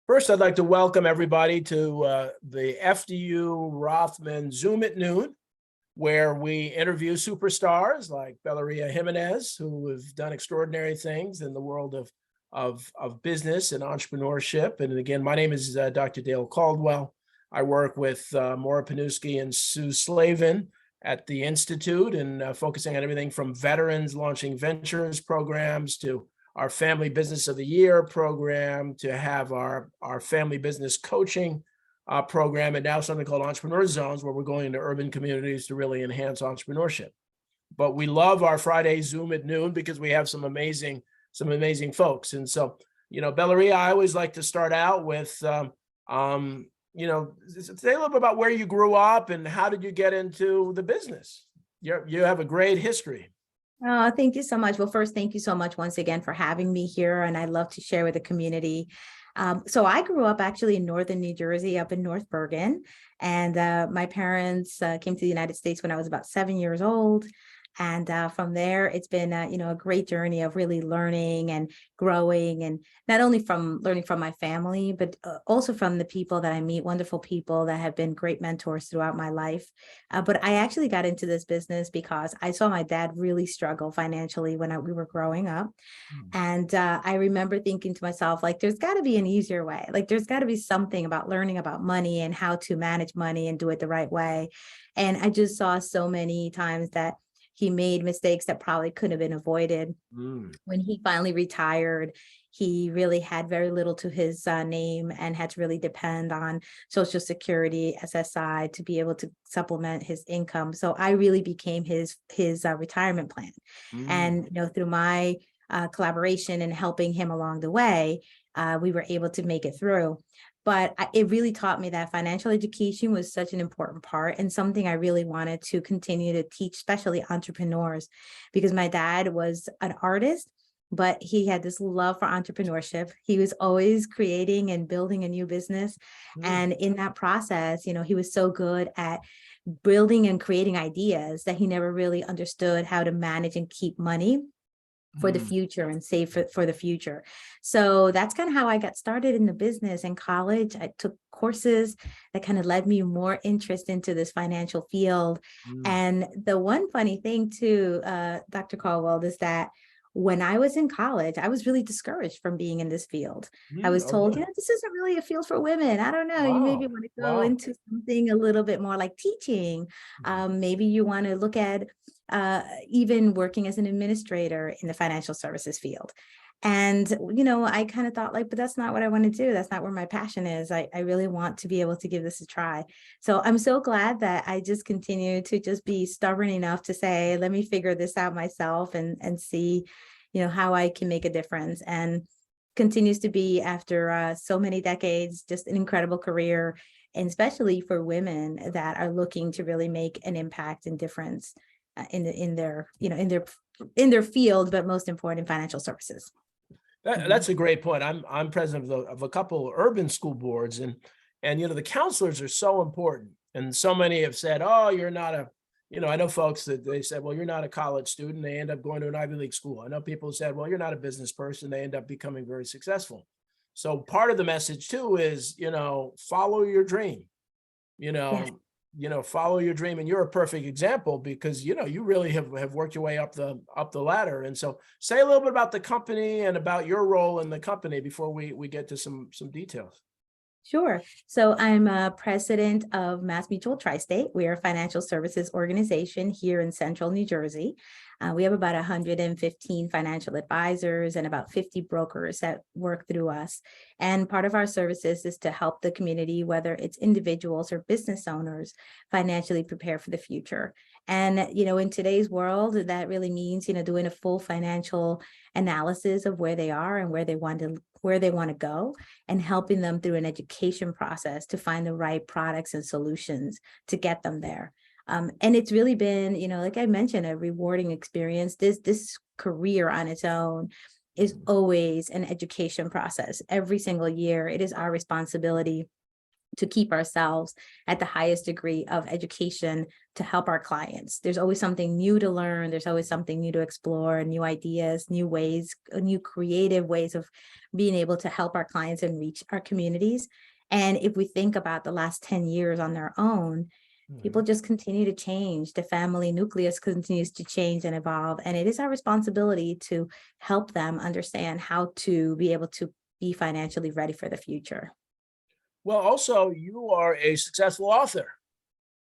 First, I'd like to welcome everybody to the FDU Rothman Zoom at Noon, where we interview superstars like Bellaria Jimenez, who have done extraordinary things in the world of business and entrepreneurship. And again, my name is Dr. Dale Caldwell. I work with Maura Panuski and Sue Slavin at the Institute and focusing on everything from veterans launching ventures programs to our Family Business of the Year program, to have our family business coaching program, and now something called Entrepreneur Zones, where we're going into urban communities to really enhance entrepreneurship. But we love our Friday Zoom at noon because we have some amazing folks. And so, Bellaria, I always like to start out with, say a little bit about where you grew up and how did you get into the business? You have a great history. Oh, thank you so much. Well, first, thank you so much once again for having me here. And I love to share with the community. So I grew up actually in northern New Jersey, up in North Bergen. And my parents came to the United States when I was about 7 years old. And from there, it's been, a great journey of really learning and growing, and not only from learning from my family, but also from the people that I meet, wonderful people that have been great mentors throughout my life. But I actually got into this business because I saw my dad really struggle financially when we were growing up. And I remember thinking to myself, like, there's got to be an easier way. Like, there's got to be something about learning about money and how to manage money and do it the right way. And I just saw so many times that he made mistakes that probably could have been avoided. When he finally retired, he really had very little to his name and had to really depend on Social Security, SSI, to be able to supplement his income. So I really became his retirement plan. And through my collaboration and helping him along the way, we were able to make it through. But it really taught me that financial education was such an important part and something I really wanted to continue to teach, especially entrepreneurs, because my dad was an artist, but he had this love for entrepreneurship. He was always creating and building a new business. And in that process, he was so good at building and creating ideas that he never really understood how to manage and keep money for the future and save for the future. So that's kind of how I got started in the business. In college, I took courses that kind of led me more interest into this financial field. And the one funny thing too, Dr. Caldwell, is that when I was in college, I was really discouraged from being in this field. I was told, this isn't really a field for women. I don't know. You maybe want to go into something a little bit more like teaching. Maybe you want to look at even working as an administrator in the financial services field. And, I kind of thought but that's not what I want to do. That's not where my passion is. I really want to be able to give this a try. So I'm so glad that I just continue to just be stubborn enough to say, let me figure this out myself and see, how I can make a difference. And continues to be, after so many decades, just an incredible career, and especially for women that are looking to really make an impact and difference in their field, but most important, in financial services. That's a great point. I'm president of a couple of urban school boards, and the counselors are so important. And so many have said, "Oh, you're not a," I know folks that they said, "Well, you're not a college student." They end up going to an Ivy League school. I know people who said, "Well, you're not a business person." They end up becoming very successful. So part of the message too is, follow your dream. Yes. Follow your dream. And you're a perfect example because, you really have worked your way up the ladder. And so say a little bit about the company and about your role in the company before we get to some details. Sure. So I'm a president of MassMutual TriState. We are a financial services organization here in central New Jersey. We have about 115 financial advisors and about 50 brokers that work through us. And part of our services is to help the community, whether it's individuals or business owners, financially prepare for the future. And, in today's world, that really means, doing a full financial analysis of where they are and where they want to go, and helping them through an education process to find the right products and solutions to get them there. And it's really been, like I mentioned, a rewarding experience. This career on its own is always an education process. Every single year, it is our responsibility to keep ourselves at the highest degree of education to help our clients. There's always something new to learn. There's always something new to explore, new ideas, new ways, new creative ways of being able to help our clients and reach our communities. And if we think about the last 10 years on their own, people just continue to change. The family nucleus continues to change and evolve. And it is our responsibility to help them understand how to be able to be financially ready for the future. Well, also, you are a successful author.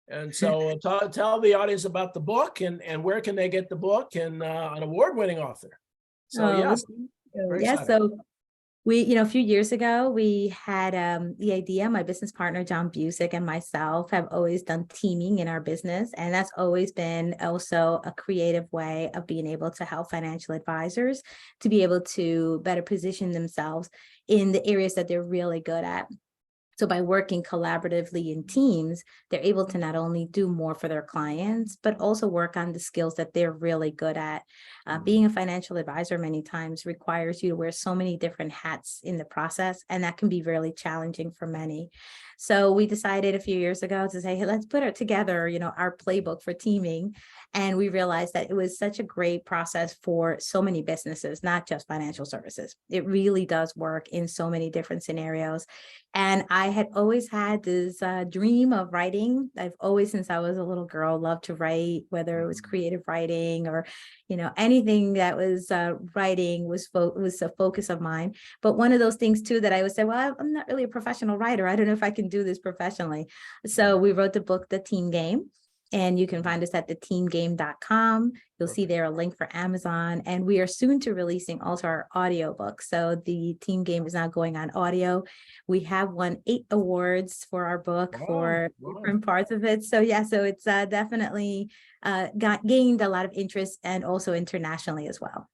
And so tell the audience about the book and where can they get the book, and an award-winning author. So, yes, very Yeah, exciting. so a few years ago, we had the idea, my business partner, John Busick, and myself have always done teaming in our business. And that's always been also a creative way of being able to help financial advisors to be able to better position themselves in the areas that they're really good at. So by working collaboratively in teams, they're able to not only do more for their clients, but also work on the skills that they're really good at. Being a financial advisor many times requires you to wear so many different hats in the process, and that can be really challenging for many. So we decided a few years ago to say, hey, let's put it together, our playbook for teaming. And we realized that it was such a great process for so many businesses, not just financial services. It really does work in so many different scenarios. And I had always had this dream of writing. I've always, since I was a little girl, loved to write, whether it was creative writing or, anything that was writing was a focus of mine. But one of those things too that I would say, well, I'm not really a professional writer. I don't know if I can do this professionally. So we wrote the book, The Team Game. And you can find us at theteamgame.com. You'll see there a link for Amazon. And we are soon to releasing also our audiobook. So the Team Game is now going on audio. We have won 8 awards for our book for different parts of it. So yeah, so it's definitely gained a lot of interest, and also internationally as well.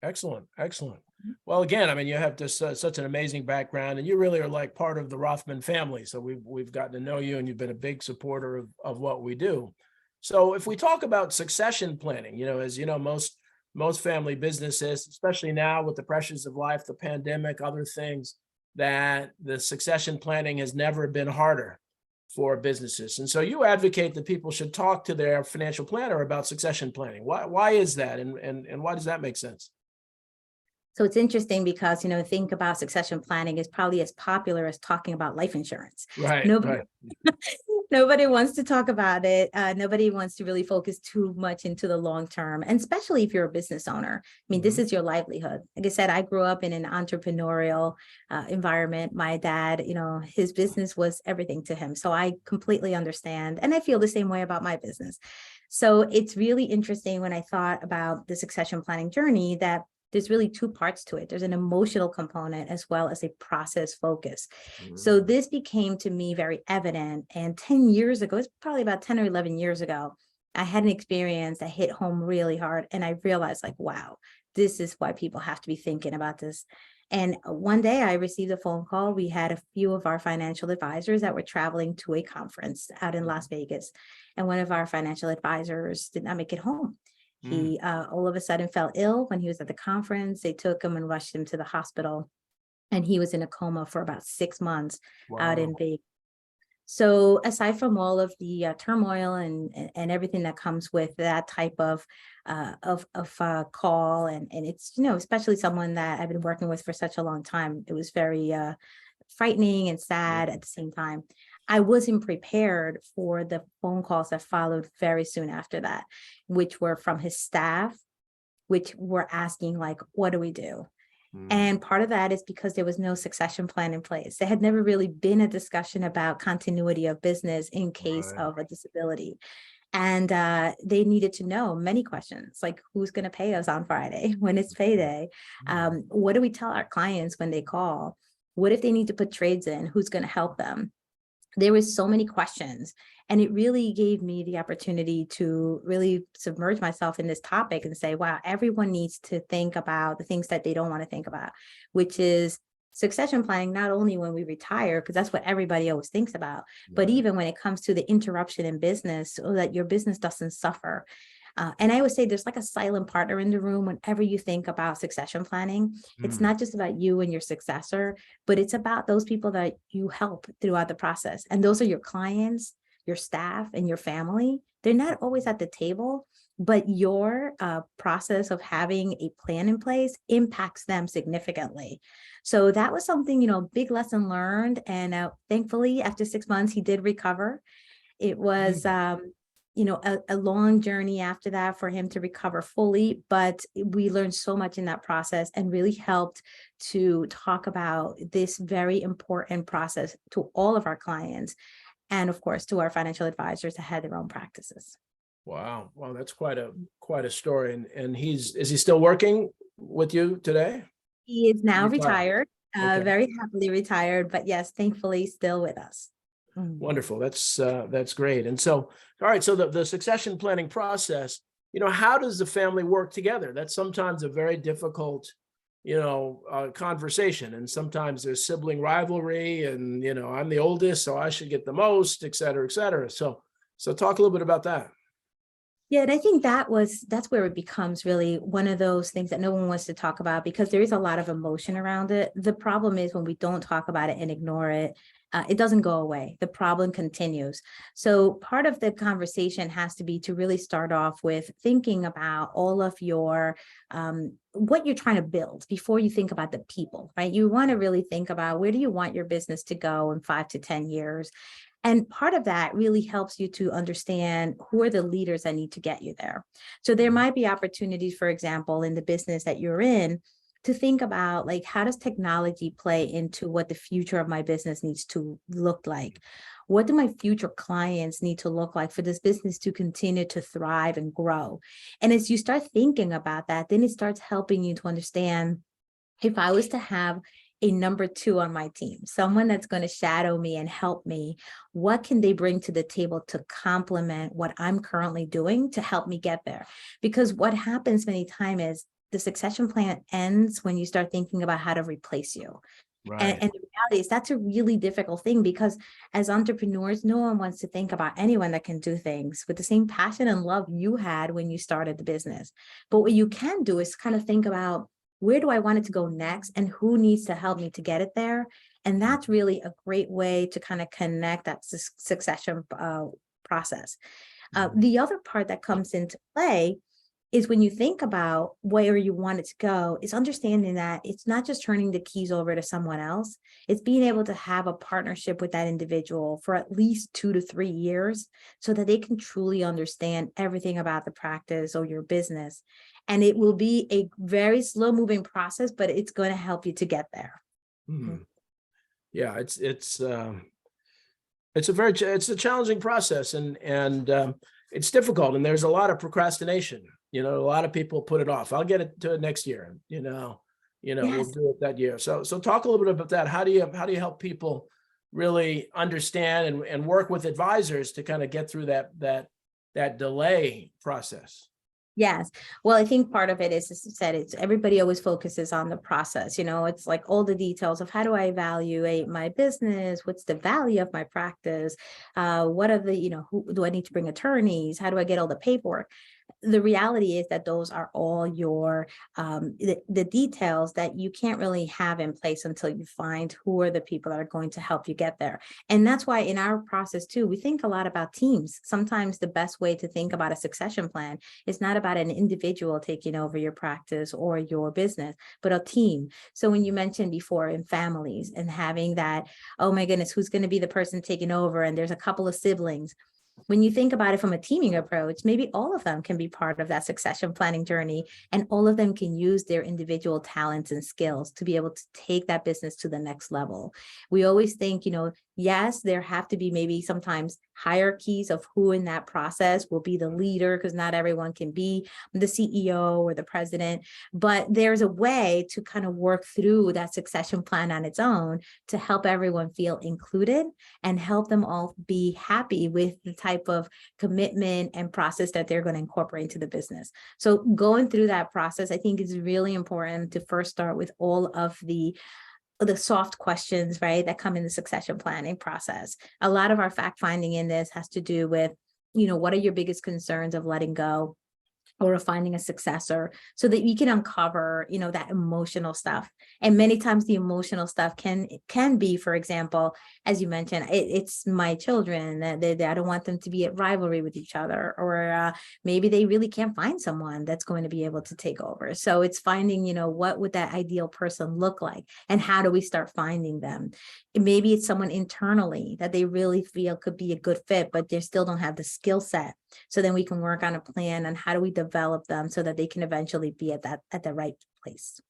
Excellent. Excellent. Well, again, I mean, you have just such an amazing background, and you really are like part of the Rothman family. So we've gotten to know you, and you've been a big supporter of what we do. So if we talk about succession planning, as you know, most family businesses, especially now with the pressures of life, the pandemic, other things, that the succession planning has never been harder for businesses. And so you advocate that people should talk to their financial planner about succession planning. Why is that? And why does that make sense? So it's interesting because, think about succession planning is probably as popular as talking about life insurance. Right. Nobody wants to talk about it. Nobody wants to really focus too much into the long term, and especially if you're a business owner. I mean, this is your livelihood. Like I said, I grew up in an entrepreneurial environment. My dad, his business was everything to him. So I completely understand. And I feel the same way about my business. So it's really interesting when I thought about the succession planning journey that there's really 2 parts to it. There's an emotional component as well as a process focus. So this became to me very evident. And 10 years ago, it's probably about 10 or 11 years ago, I had an experience that hit home really hard. And I realized wow, this is why people have to be thinking about this. And one day I received a phone call. We had a few of our financial advisors that were traveling to a conference out in Las Vegas. And one of our financial advisors did not make it home. He all of a sudden fell ill when he was at the conference. They took him and rushed him to the hospital, and he was in a coma for about 6 months out in Vegas. So aside from all of the turmoil and everything that comes with that type of call, and it's, especially someone that I've been working with for such a long time, it was very frightening and sad at the same time. I wasn't prepared for the phone calls that followed very soon after that, which were from his staff, which were asking what do we do? And part of that is because there was no succession plan in place. There had never really been a discussion about continuity of business in case of a disability. And they needed to know many questions, like who's going to pay us on Friday when it's payday? What do we tell our clients when they call? What if they need to put trades in? Who's going to help them? There was so many questions, and it really gave me the opportunity to really submerge myself in this topic and say, wow, everyone needs to think about the things that they don't want to think about, which is succession planning, not only when we retire, because that's what everybody always thinks about, but even when it comes to the interruption in business so that your business doesn't suffer. And I always say there's like a silent partner in the room whenever you think about succession planning. It's not just about you and your successor, but it's about those people that you help throughout the process. And those are your clients, your staff, and your family. They're not always at the table, but your process of having a plan in place impacts them significantly. So that was something, big lesson learned. And thankfully, after 6 months, he did recover. It was, a long journey after that for him to recover fully, but we learned so much in that process and really helped to talk about this very important process to all of our clients. And of course, to our financial advisors that had their own practices. Wow. Well, that's quite a story. And is he still working with you today? He is now Retired. retired, Okay. very happily retired, but yes, thankfully still with us. Wonderful. That's great. And so, all right. So the succession planning process, how does the family work together? That's sometimes a very difficult, conversation. And sometimes there's sibling rivalry and, I'm the oldest, so I should get the most, et cetera, et cetera. So talk a little bit about that. Yeah, and I think that's where it becomes really one of those things that no one wants to talk about because there is a lot of emotion around it. The problem is when we don't talk about it and ignore it, it doesn't go away. The problem continues. So part of the conversation has to be to really start off with thinking about all of your what you're trying to build before you think about the people, right? You want to really think about where do you want your business to go in 5 to 10 years? And part of that really helps you to understand who are the leaders that need to get you there. So there might be opportunities, for example, in the business that you're in, to think about like, how does technology play into what the future of my business needs to look like? What do my future clients need to look like for this business to continue to thrive and grow? And as you start thinking about that, then it starts helping you to understand if I was to have a number 2 on my team, someone that's going to shadow me and help me, what can they bring to the table to complement what I'm currently doing to help me get there? Because what happens many times is the succession plan ends when you start thinking about how to replace you. Right. And the reality is that's a really difficult thing because as entrepreneurs, no one wants to think about anyone that can do things with the same passion and love you had when you started the business. But what you can do is kind of think about, where do I want it to go next and who needs to help me to get it there? And that's really a great way to kind of connect that succession process. The other part that comes into play is when you think about where you want it to go, is understanding that it's not just turning the keys over to someone else. It's being able to have a partnership with that individual for at least 2 to 3 years so that they can truly understand everything about the practice or your business. And it will be a very slow moving process, but it's going to help you to get there. Yeah, it's a challenging process and it's difficult. And there's a lot of procrastination. A lot of people put it off. I'll get it to next year. We'll do it that year. So talk a little bit about that. How do you help people really understand and work with advisors to kind of get through that delay process? Yes. Well, I think part of it is, as you said, it's everybody always focuses on the process. It's like all the details of how do I evaluate my business? What's the value of my practice? What are the, who do I need to bring attorneys? How do I get all the paperwork? The reality is that those are all your the details that you can't really have in place until you find who are the people that are going to help you get there. And that's why in our process too, we think a lot about teams. Sometimes the best way to think about a succession plan is not about an individual taking over your practice or your business, but a team. So when you mentioned before in families and having that, oh my goodness, who's going to be the person taking over? And there's a couple of siblings. When you think about it from a teaming approach, maybe all of them can be part of that succession planning journey, and all of them can use their individual talents and skills to be able to take that business to the next level. We always think, yes, there have to be maybe sometimes hierarchies of who in that process will be the leader, because not everyone can be the CEO or the president, but there's a way to kind of work through that succession plan on its own to help everyone feel included and help them all be happy with the type of commitment and process that they're going to incorporate into the business. So going through that process, I think is really important to first start with all of the soft questions, right, that come in the succession planning process. A lot of our fact finding in this has to do with, what are your biggest concerns of letting go? or finding a successor, so that we can uncover, that emotional stuff. And many times the emotional stuff can be, for example, as you mentioned, it's my children, that I don't want them to be at rivalry with each other, or maybe they really can't find someone that's going to be able to take over. So it's finding, what would that ideal person look like, and how do we start finding them? Maybe it's someone internally that they really feel could be a good fit, but they still don't have the skill set. So then we can work on a plan on how do we develop them so that they can eventually be at the right place.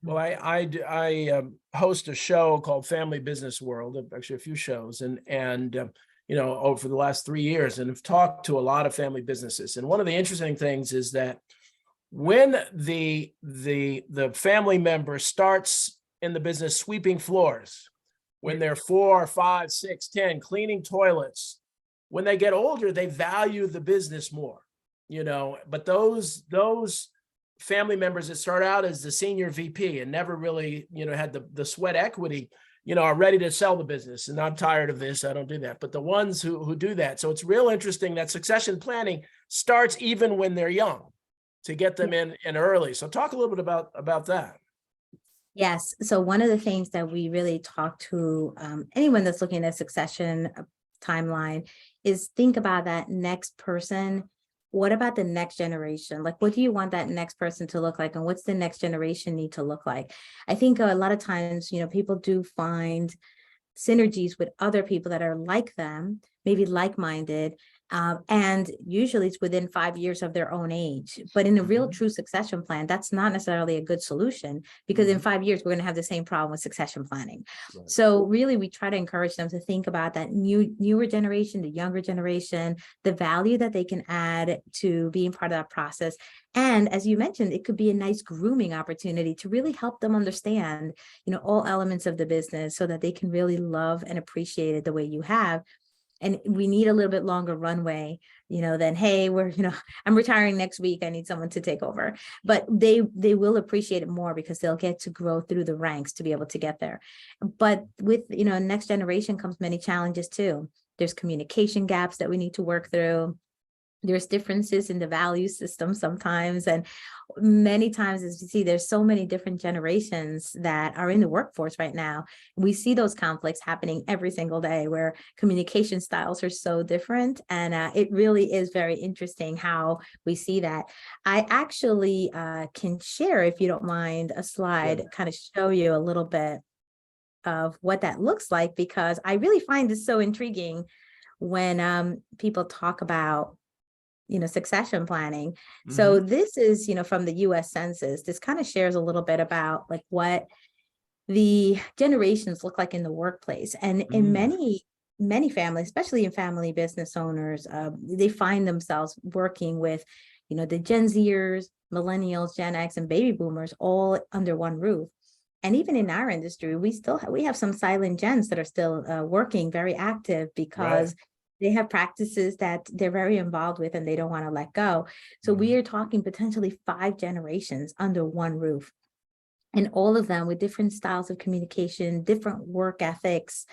Well, I host a show called Family Business World, actually a few shows, and over the last 3 years, and have talked to a lot of family businesses. And one of the interesting things is that when the family member starts in the business sweeping floors, when they're 4, 5, 6, 10, cleaning toilets, when they get older, they value the business more, but those family members that start out as the senior VP and never really, had the sweat equity, are ready to sell the business. And I'm tired of this, I don't do that. But the ones who do that. So it's real interesting that succession planning starts even when they're young to get them in early. So talk a little bit about that. Yes. So one of the things that we really talk to anyone that's looking at succession timeline is think about that next person. What about the next generation? Like, what do you want that next person to look like? And what's the next generation need to look like? I think a lot of times, people do find synergies with other people that are like them, maybe like-minded, and usually it's within 5 years of their own age. But in a real true succession plan, that's not necessarily a good solution, because in 5 years, we're going to have the same problem with succession planning. Right. So really, we try to encourage them to think about that newer generation, the younger generation, the value that they can add to being part of that process. And as you mentioned, it could be a nice grooming opportunity to really help them understand, all elements of the business so that they can really love and appreciate it the way you have. And we need a little bit longer runway, than, hey, I'm retiring next week, I need someone to take over. But they will appreciate it more because they'll get to grow through the ranks to be able to get there. But with, next generation comes many challenges too. There's communication gaps that we need to work through. There's differences in the value system sometimes. And many times, as you see, there's so many different generations that are in the workforce right now. We see those conflicts happening every single day where communication styles are so different. And it really is very interesting how we see that. I actually can share, if you don't mind, a slide, kind of show you a little bit of what that looks like, because I really find this so intriguing when people talk about succession planning. So this is, from the US Census. This kind of shares a little bit about like what the generations look like in the workplace. And in many families, especially in family business owners, they find themselves working with, the Gen Zers, millennials, Gen X, and baby boomers all under one roof. And even in our industry, we have some silent gens that are still working very active because they have practices that they're very involved with and they don't want to let go. So we are talking potentially 5 generations under one roof, and all of them with different styles of communication, different work ethics.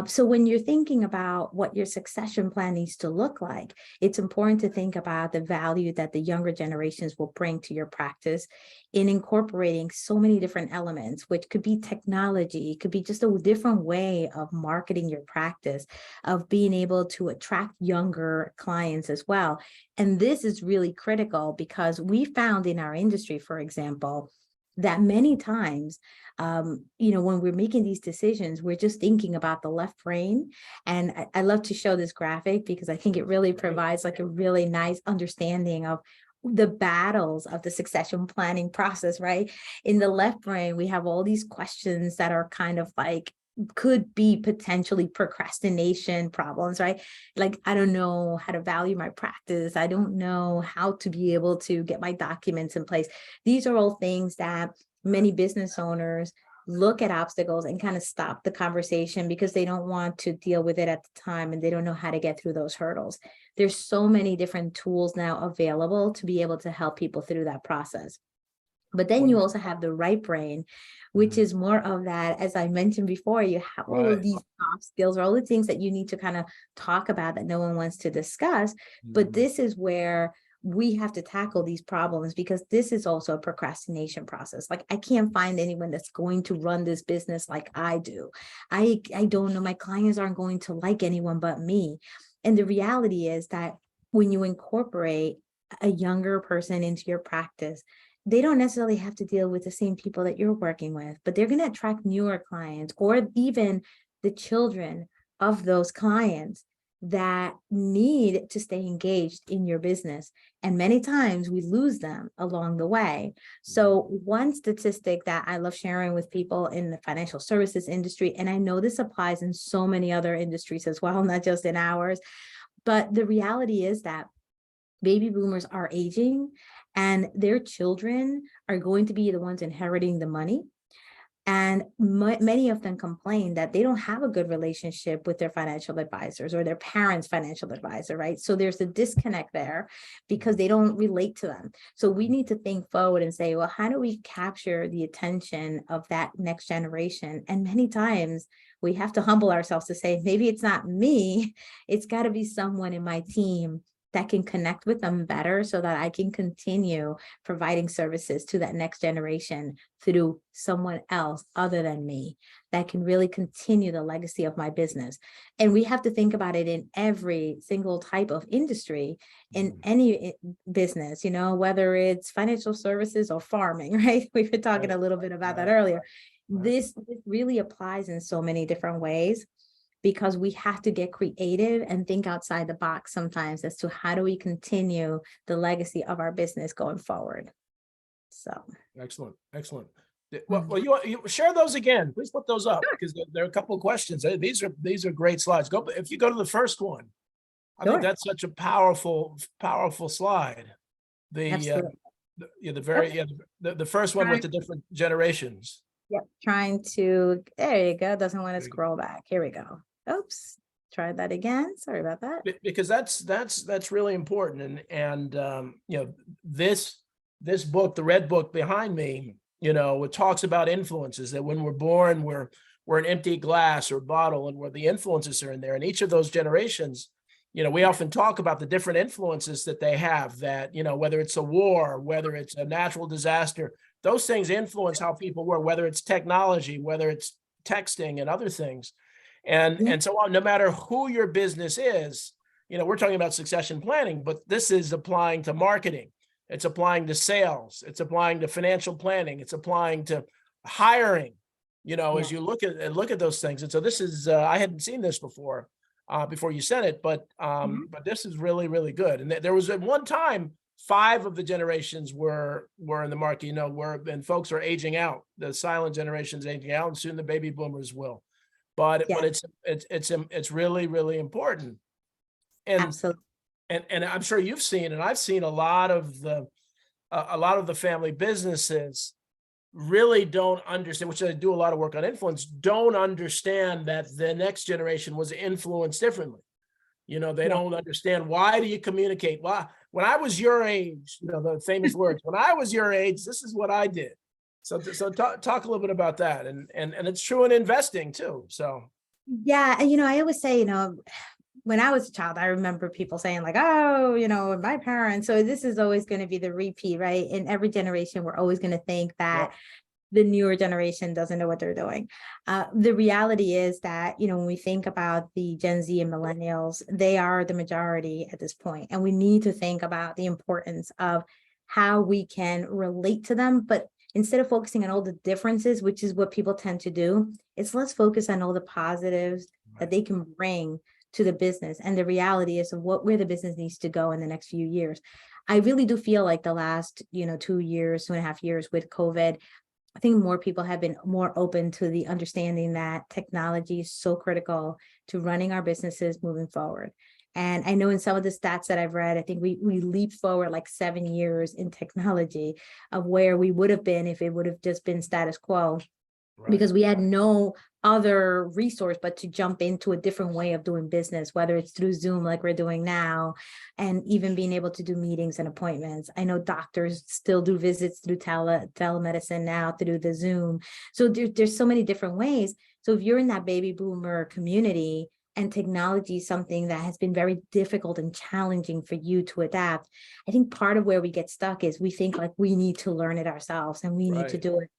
So when you're thinking about what your succession plan needs to look like, it's important to think about the value that the younger generations will bring to your practice in incorporating so many different elements, which could be technology, it could be just a different way of marketing your practice, of being able to attract younger clients as well. And this is really critical because we found in our industry, for example, that many times, when we're making these decisions, we're just thinking about the left brain. And I love to show this graphic because I think it really provides like a really nice understanding of the battles of the succession planning process, right? In the left brain, we have all these questions that are kind of like, could be potentially procrastination problems, right? Like, I don't know how to value my practice. I don't know how to be able to get my documents in place. These are all things that many business owners look at obstacles and kind of stop the conversation because they don't want to deal with it at the time and they don't know how to get through those hurdles. There's so many different tools now available to be able to help people through that process. But then you also have the right brain, which is more of that, as I mentioned before, you have all of these soft skills or all the things that you need to kind of talk about that no one wants to discuss. But this is where we have to tackle these problems, because this is also a procrastination process. Like, I can't find anyone that's going to run this business like I do. I don't know, my clients aren't going to like anyone but me. And the reality is that when you incorporate a younger person into your practice, they don't necessarily have to deal with the same people that you're working with, but they're going to attract newer clients, or even the children of those clients that need to stay engaged in your business. And many times we lose them along the way. So one statistic that I love sharing with people in the financial services industry, and I know this applies in so many other industries as well, not just in ours, but the reality is that baby boomers are aging, and their children are going to be the ones inheriting the money. And many of them complain that they don't have a good relationship with their financial advisors or their parents' financial advisor, right? So there's a disconnect there because they don't relate to them. So we need to think forward and say, well, how do we capture the attention of that next generation? And many times we have to humble ourselves to say, maybe it's not me, it's got to be someone in my team that can connect with them better, so that I can continue providing services to that next generation through someone else other than me, that can really continue the legacy of my business. And we have to think about it in every single type of industry, in any business, you know, whether it's financial services or farming, right? We've been talking a little bit about that earlier. This really applies in so many different ways, because we have to get creative and think outside the box sometimes as to how do we continue the legacy of our business going forward. So excellent. Well, you share those again. Please put those up, because there are a couple of questions. These are great slides. If you go to the first one, I think that's such a powerful slide. The first one with the different generations. Yep, trying to, there you go. Doesn't want to scroll back. Here we go. Oops, try that again. Sorry about that. Because that's really important. And you know, this book, the red book behind me, you know, it talks about influences, that when we're born, we're an empty glass or bottle, and where the influences are in there. And each of those generations, you know, we often talk about the different influences that they have, that, you know, whether it's a war, whether it's a natural disaster, those things influence how people work, whether it's technology, whether it's texting and other things. And so on, no matter who your business is, you know, we're talking about succession planning, but this is applying to marketing. It's applying to sales. It's applying to financial planning. It's applying to hiring, you know, as you look at those things. And so this is, I hadn't seen this before you said it, but this is really, really good. And there was at one time, 5 of the generations were in the market, you know, and folks are aging out. The silent generation's aging out, and soon the baby boomers will. But it's really, really important. And absolutely. And I'm sure you've seen, and I've seen a lot of the family businesses really don't understand, which I do a lot of work on influence, don't understand that the next generation was influenced differently. You know, they don't understand, why do you communicate? Why, when I was your age, you know, the famous words, when I was your age, this is what I did. So talk a little bit about that. And it's true in investing too. So. Yeah. And, you know, I always say, you know, when I was a child, I remember people saying like, oh, you know, my parents. So this is always going to be the repeat, right? In every generation, we're always going to think that the newer generation doesn't know what they're doing. The reality is that, you know, when we think about the Gen Z and millennials, they are the majority at this point. And we need to think about the importance of how we can relate to them. But instead of focusing on all the differences, which is what people tend to do, it's let's focus on all the positives that they can bring to the business, and the reality is of where the business needs to go in the next few years. I really do feel like the last, you know, 2.5 years with COVID, I think more people have been more open to the understanding that technology is so critical to running our businesses moving forward. And I know in some of the stats that I've read, I think we leaped forward like 7 years in technology of where we would have been if it would have just been status quo, because we had no other resource but to jump into a different way of doing business, whether it's through Zoom like we're doing now, and even being able to do meetings and appointments. I know doctors still do visits through telemedicine now through the Zoom. So there's so many different ways. So if you're in that baby boomer community, and technology is something that has been very difficult and challenging for you to adapt, I think part of where we get stuck is we think like we need to learn it ourselves and we need to Right. do it.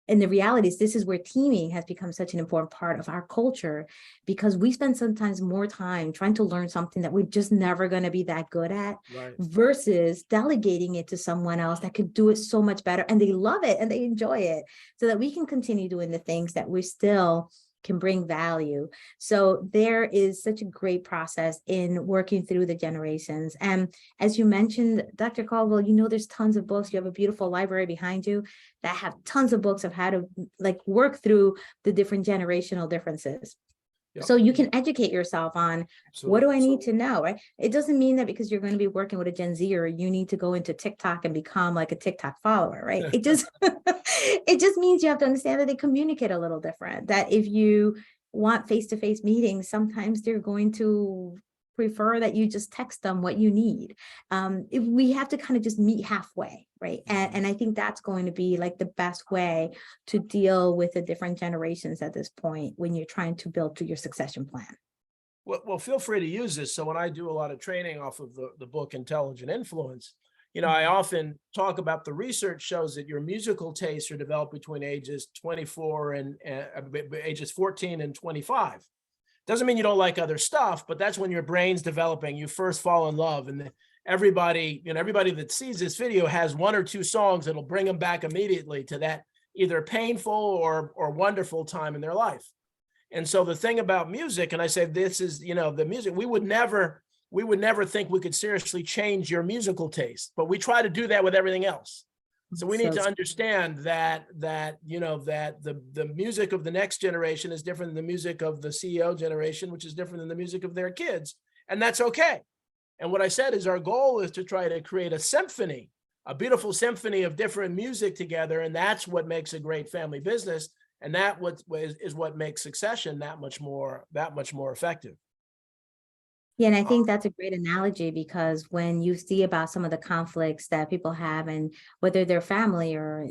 And the reality is this is where teaming has become such an important part of our culture, because we spend sometimes more time trying to learn something that we're just never going to be that good at Right. versus delegating it to someone else that could do it so much better and they love it and they enjoy it, so that we can continue doing the things that we still can bring value. So there is such a great process in working through the generations. And as you mentioned, Dr. Caldwell, there's tons of books. You have a beautiful library behind you that have tons of books of how to like work through the different generational differences. Yep. So you can educate yourself on what do I need to know, right? It doesn't mean that because you're going to be working with a Gen Zer, you need to go into TikTok and become like a TikTok follower, right? It just it just means you have to understand that they communicate a little different, that if you want face-to-face meetings, sometimes they're going to prefer that you just text them what you need. If we have to kind of just meet halfway, right? And I think that's going to be like the best way to deal with the different generations at this point when you're trying to build to your succession plan. Well, feel free to use this. So when I do a lot of training off of the book Intelligent Influence, I often talk about the research shows that your musical tastes are developed between ages 24 and ages 14 and 25. Doesn't mean you don't like other stuff, but that's when your brain's developing. You first fall in love, and everybody that sees this video has one or two songs that'll bring them back immediately to that either painful or wonderful time in their life. And so the thing about music, and I say this is, the music, we would never think we could seriously change your musical taste, but we try to do that with everything else. So we need to understand that the music of the next generation is different than the music of the CEO generation, which is different than the music of their kids. And that's okay. And what I said is our goal is to try to create a symphony, a beautiful symphony of different music together. And that's what makes a great family business. And that is what makes succession that much more effective. Yeah, and I think that's a great analogy, because when you see about some of the conflicts that people have, and whether they're family or,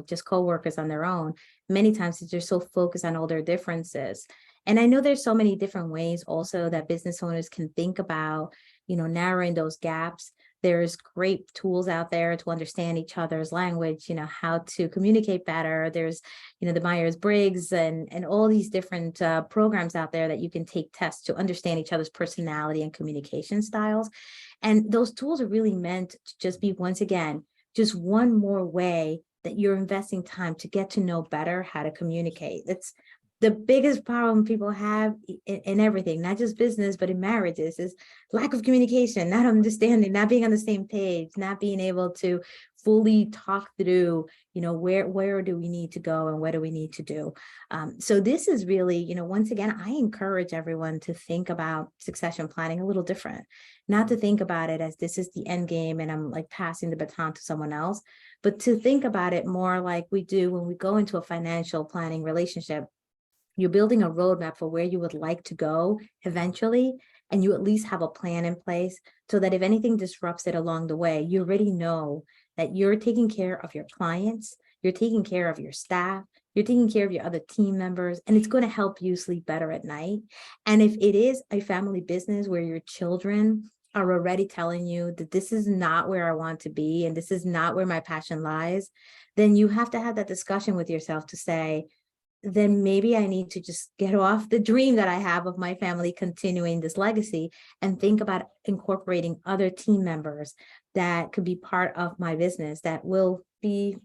just coworkers on their own, many times they're so focused on all their differences. And I know there's so many different ways also that business owners can think about, narrowing those gaps. There's great tools out there to understand each other's language, how to communicate better. There's, the Myers-Briggs and all these different programs out there that you can take tests to understand each other's personality and communication styles. And those tools are really meant to just be, once again, just one more way that you're investing time to get to know better how to communicate. It's the biggest problem people have in everything, not just business, but in marriages, is lack of communication, not understanding, not being on the same page, not being able to fully talk through, where do we need to go and what do we need to do. So this is really, once again, I encourage everyone to think about succession planning a little different, not to think about it as this is the end game and I'm like passing the baton to someone else, but to think about it more like we do when we go into a financial planning relationship. You're building a roadmap for where you would like to go eventually, and you at least have a plan in place so that if anything disrupts it along the way, you already know that you're taking care of your clients, you're taking care of your staff, you're taking care of your other team members, and it's going to help you sleep better at night. And if it is a family business where your children are already telling you that this is not where I want to be and this is not where my passion lies, then you have to have that discussion with yourself to say, then maybe I need to just get off the dream that I have of my family continuing this legacy and think about incorporating other team members that could be part of my business that will be,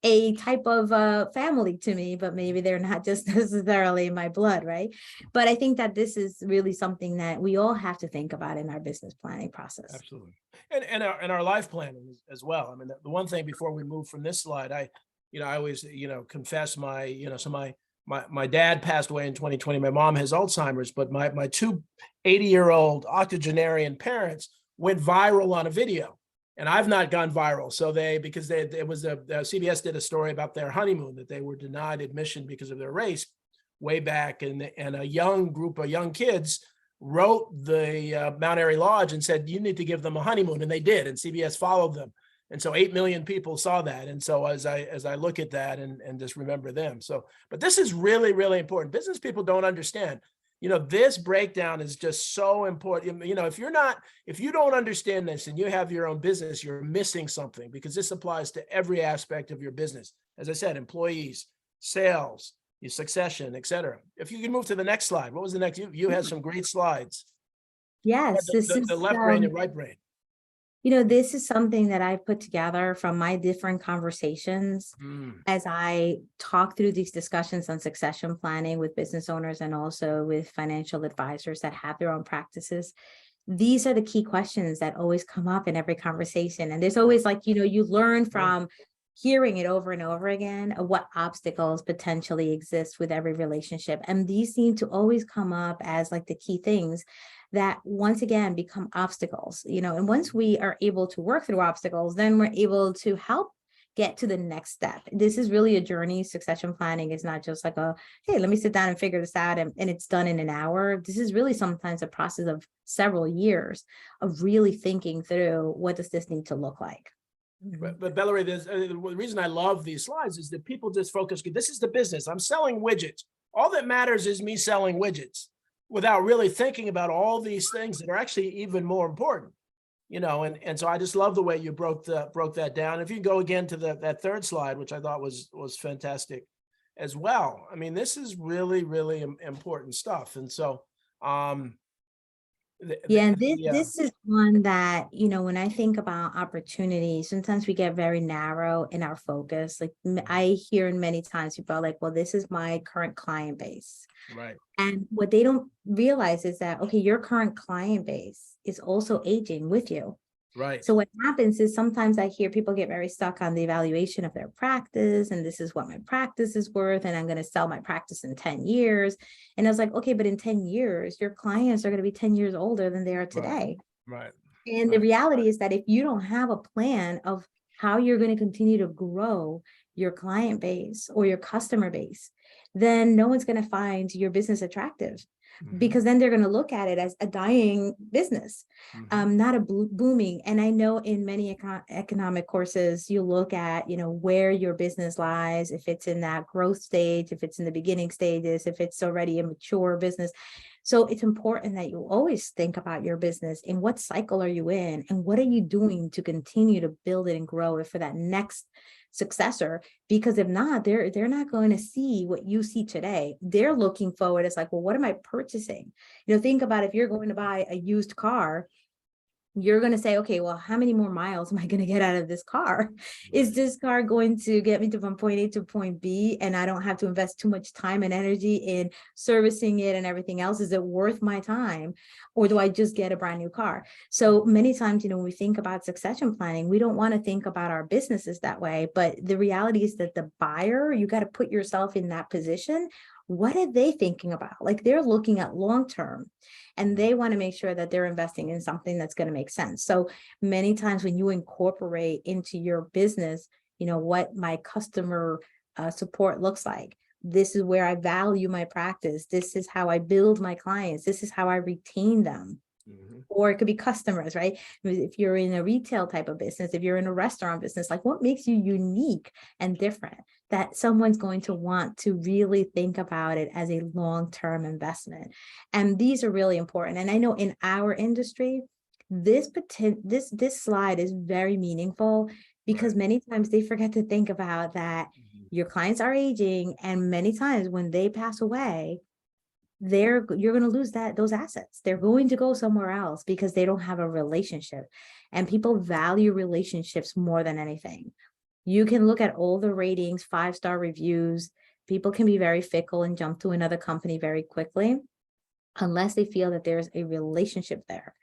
a type of family to me, but maybe they're not just necessarily my blood, right? But I think that this is really something that we all have to think about in our business planning process. Absolutely. And our life planning as well. I mean, the one thing before we move from this slide, I always, confess my dad passed away in 2020. My mom has Alzheimer's, but my two 80-year-old octogenarian parents went viral on a video, and I've not gone viral. So CBS did a story about their honeymoon, that they were denied admission because of their race way back. And a young group of young kids wrote the Mount Airy Lodge and said, you need to give them a honeymoon. And they did. And CBS followed them. And so 8 million people saw that. And so as I look at that and just remember them. So, but this is really, really important. Business people don't understand. this breakdown is just so important. If you don't understand this and you have your own business, you're missing something, because this applies to every aspect of your business. As I said, employees, sales, your succession, et cetera. If you can move to the next slide. What was the next? You had some great slides. Yes, this is The left brain and right brain. this is something that I put together from my different conversations as I talk through these discussions on succession planning with business owners and also with financial advisors that have their own practices. These are the key questions that always come up in every conversation. And there's always you learn from hearing it over and over again of what obstacles potentially exist with every relationship. And these seem to always come up as the key things that once again become obstacles, and once we are able to work through obstacles, then we're able to help get to the next step. This is really a journey. Succession planning is not just hey, let me sit down and figure this out and it's done in an hour. This is really sometimes a process of several years of really thinking through, what does this need to look like? But Bellaria, the reason I love these slides is that people just focus. This is the business. I'm selling widgets. All that matters is me selling widgets, without really thinking about all these things that are actually even more important. And so I just love the way you broke that down. If you go again to that third slide, which I thought was fantastic as well. I mean, this is really, really important stuff. And so, this is one that, when I think about opportunities, sometimes we get very narrow in our focus. I hear many times people are well, this is my current client base. Right. And what they don't realize is that, okay, your current client base is also aging with you. Right. So what happens is sometimes I hear people get very stuck on the evaluation of their practice, and this is what my practice is worth, and I'm going to sell my practice in 10 years. And I was okay, but in 10 years, your clients are going to be 10 years older than they are today. Right. And the reality is that if you don't have a plan of how you're going to continue to grow your client base or your customer base, then no one's going to find your business attractive. Because then they're going to look at it as a dying business, not a booming. And I know in many economic courses, you look at, where your business lies, if it's in that growth stage, if it's in the beginning stages, if it's already a mature business. So it's important that you always think about your business and what cycle are you in and what are you doing to continue to build it and grow it for that next successor, because if not, they're not going to see what you see today. They're looking forward. It's well, what am I purchasing? Think about if you're going to buy a used car, you're going to say, okay, well, how many more miles am I going to get out of this car? Is this car going to get me from point A to point B and I don't have to invest too much time and energy in servicing it and everything else? Is it worth my time? Or do I just get a brand new car? So many times, when we think about succession planning, we don't want to think about our businesses that way. But the reality is that the buyer, you got to put yourself in that position. What are they thinking about? They're looking at long-term and they want to make sure that they're investing in something that's going to make sense. So many times when you incorporate into your business, what my customer support looks like, this is where I value my practice. This is how I build my clients. This is how I retain them. Or it could be customers, right? If you're in a retail type of business, if you're in a restaurant business, what makes you unique and different that someone's going to want to really think about it as a long-term investment? And these are really important. And I know in our industry, this slide is very meaningful because many times they forget to think about that your clients are aging, and many times when they pass away, you're going to lose those assets. They're going to go somewhere else because they don't have a relationship, and people value relationships more than anything. You can look at all the ratings, 5-star reviews. People can be very fickle and jump to another company very quickly unless they feel that there's a relationship there.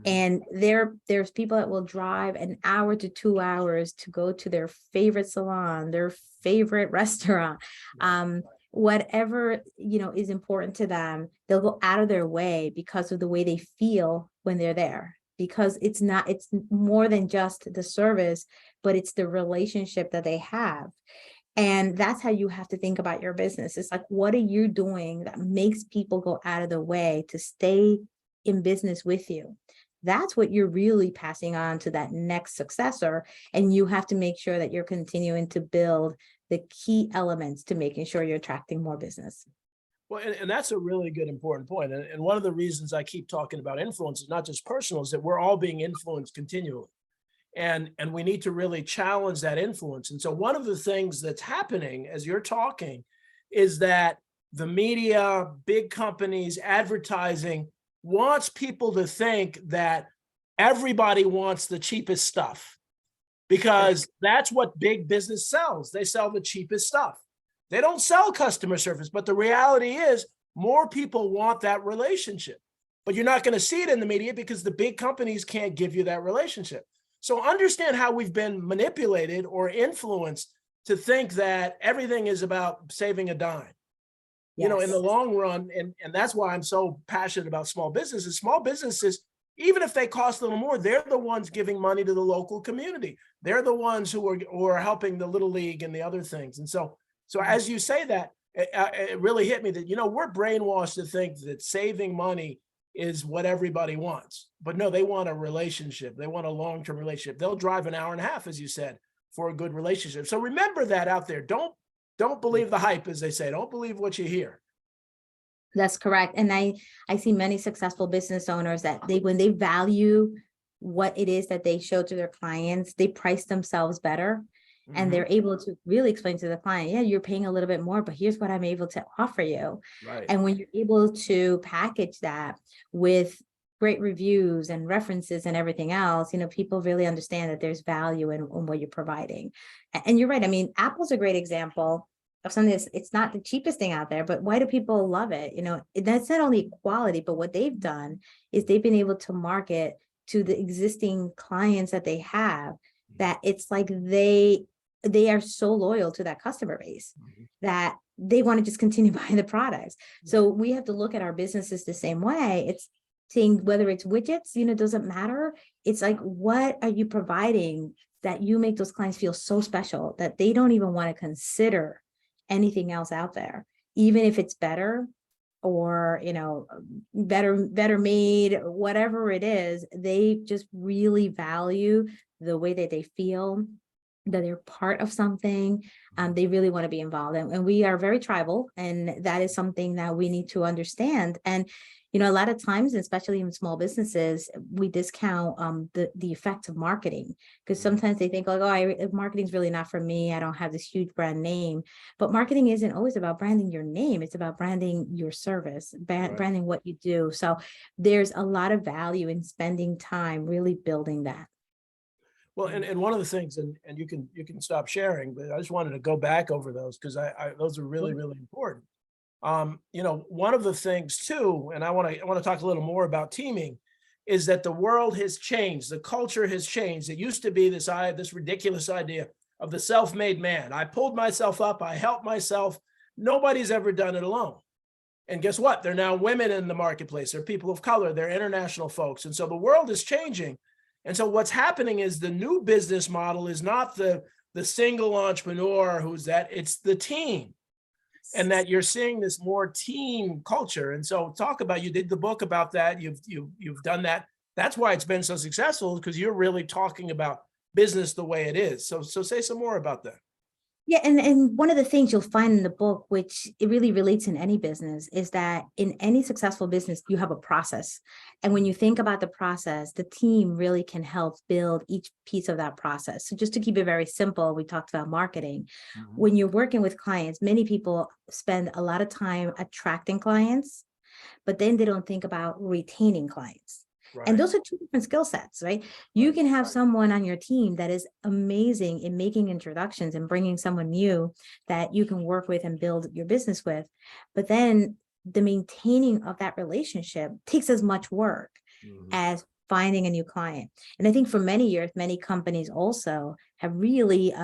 And there's people that will drive an hour to 2 hours to go to their favorite salon, their favorite restaurant, whatever, is important to them. They'll go out of their way because of the way they feel when they're there, because it's more than just the service, but it's the relationship that they have. And that's how you have to think about your business. It's what are you doing that makes people go out of the way to stay in business with you? That's what you're really passing on to that next successor. And you have to make sure that you're continuing to build the key elements to making sure you're attracting more business. Well, and that's a really good, important point. And one of the reasons I keep talking about influence is not just personal, is that we're all being influenced continually. And we need to really challenge that influence. And so one of the things that's happening as you're talking is that the media, big companies, advertising wants people to think that everybody wants the cheapest stuff, because that's what big business sells. They sell the cheapest stuff. They don't sell customer service, but the reality is more people want that relationship. But you're not going to see it in the media because the big companies can't give you that relationship. So understand how we've been manipulated or influenced to think that everything is about saving a dime. You know, in the long run, and that's why I'm so passionate about small businesses. Small businesses, even if they cost a little more, they're the ones giving money to the local community. They're the ones who are helping the Little League and the other things. And so as you say that, it really hit me that, you know, we're brainwashed to think that saving money is what everybody wants. But no, they want a relationship. They want a long-term relationship. They'll drive an hour and a half, as you said, for a good relationship. So remember that out there. Don't believe the hype, as they say. Don't believe what you hear. That's correct. And I see many successful business owners that when they value what it is that they show to their clients, they price themselves better. And they're able to really explain to the client, yeah, you're paying a little bit more, but here's what I'm able to offer you. Right. And when you're able to package that with great reviews and references and everything else, you know, people really understand that there's value in what you're providing. And you're right. I mean, Apple's a great example of something that's, it's not the cheapest thing out there, but why do people love it? You know, that's not only quality, but what they've done is they've been able to market to the existing clients that they have, that it's like they are so loyal to that customer base that they want to just continue buying the products. So we have to look at our businesses the same way. It's saying whether it's widgets, you know, doesn't matter. It's like, what are you providing that you make those clients feel so special that they don't even want to consider anything else out there, even if it's better or, you know, better made, whatever it is. They just really value the way that they feel, that they're part of something. They really want to be involved. And we are very tribal, and that is something that we need to understand. And, you know, a lot of times, especially in small businesses, we discount the effects of marketing, because sometimes they think like, oh, marketing's really not for me. I don't have this huge brand name. But marketing isn't always about branding your name. It's about branding your service, branding what you do. So there's a lot of value in spending time really building that. Well, and one of the things, and you can stop sharing, but I just wanted to go back over those because those are really, really important. You know, one of the things too, and I want to talk a little more about teaming, is that the world has changed. The culture has changed. It used to be this ridiculous idea of the self-made man. I pulled myself up. I helped myself. Nobody's ever done it alone. And guess what? There are now women in the marketplace. They're people of color. They're international folks. And so the world is changing. And so what's happening is the new business model is not the single entrepreneur it's the team. And that you're seeing this more team culture. And so talk about, you did the book about that. You've done that. That's why it's been so successful, because you're really talking about business the way it is. So say some more about that. Yeah, and one of the things you'll find in the book, which it really relates in any business, is that in any successful business, you have a process. And when you think about the process, the team really can help build each piece of that process. So just to keep it very simple, we talked about marketing. When you're working with clients, many people spend a lot of time attracting clients, but then they don't think about retaining clients. Right. And those are two different skill sets, right? You can have someone on your team that is amazing in making introductions and bringing someone new that you can work with and build your business with. But then the maintaining of that relationship takes as much work as finding a new client. And I think for many years, many companies also have really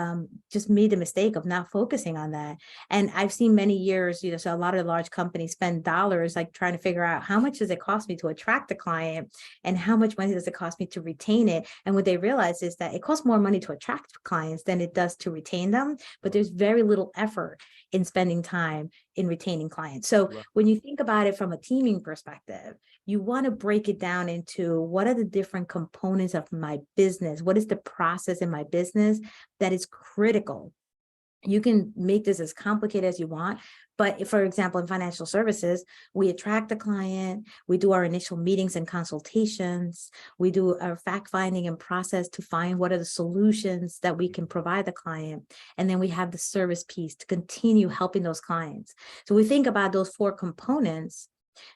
just made the mistake of not focusing on that. And I've seen many years, you know, so a lot of large companies spend dollars like trying to figure out how much does it cost me to attract a client and how much money does it cost me to retain it. And what they realize is that it costs more money to attract clients than it does to retain them, but there's very little effort in spending time in retaining clients. So when you think about it from a teaming perspective, you want to break it down into what are the different components of my business? What is the process in my business that is critical You can make this as complicated as you want. But for example, in financial services, we attract the client, we do our initial meetings and consultations, we do our fact finding and process to find what are the solutions that we can provide the client. And then we have the service piece to continue helping those clients. So we think about those four components.